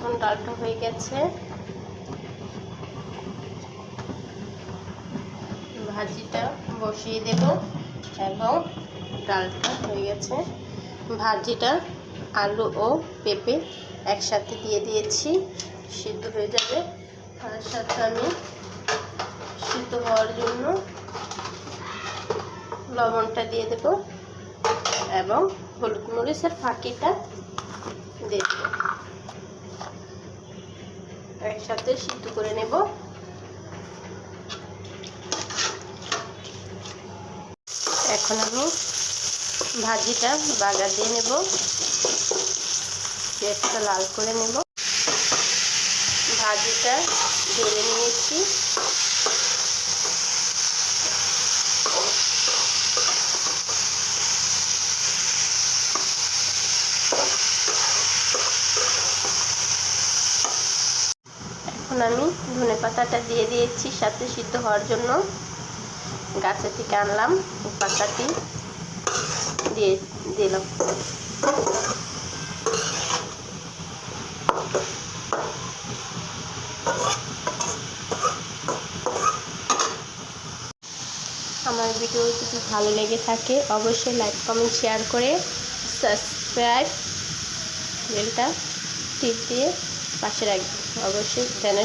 এখন ডালটা হয়ে গেছে, ভাজিটা বসিয়ে দেব এবং ডালটা হয়ে গেছে। ভাজিটা আলু ও পেঁপে একসাথে দিয়ে দিয়েছি, সিদ্ধ হয়ে যাবে। তার সাথে আমি সিদ্ধ হওয়ার জন্য লবণটা দিয়ে দেব এবং হলুদ মরিচের ফাঁকিটা দিয়ে দেব, একসাথে সিদ্ধ করে নেব। এখন আমি ভাজিটা বাগার দিয়ে নেব, পেঁয়াজটা লাল করে নেব। ভাজিটা ঢেলে নিয়েছি, এখন আমি ধনেপাতাটা দিয়ে দিয়েছি সাথে সিদ্ধ হওয়ার জন্য। গাছে থেকে আনলাম, পাতাটি দিয়ে দিলাম। আমার ভিডিও যদি ভালো লেগে থাকে অবশ্যই লাইক কমেন্ট শেয়ার করে সাবস্ক্রাইব বেলটা টিপ দিয়ে পাশে রাখবেন, অবশ্যই যেন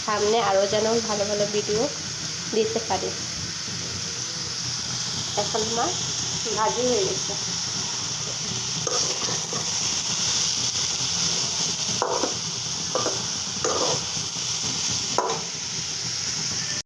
সামনে আরও যেন ভালো ভালো ভিডিও দিতে পারি। এখন আমার ভাজি হয়ে গেছে।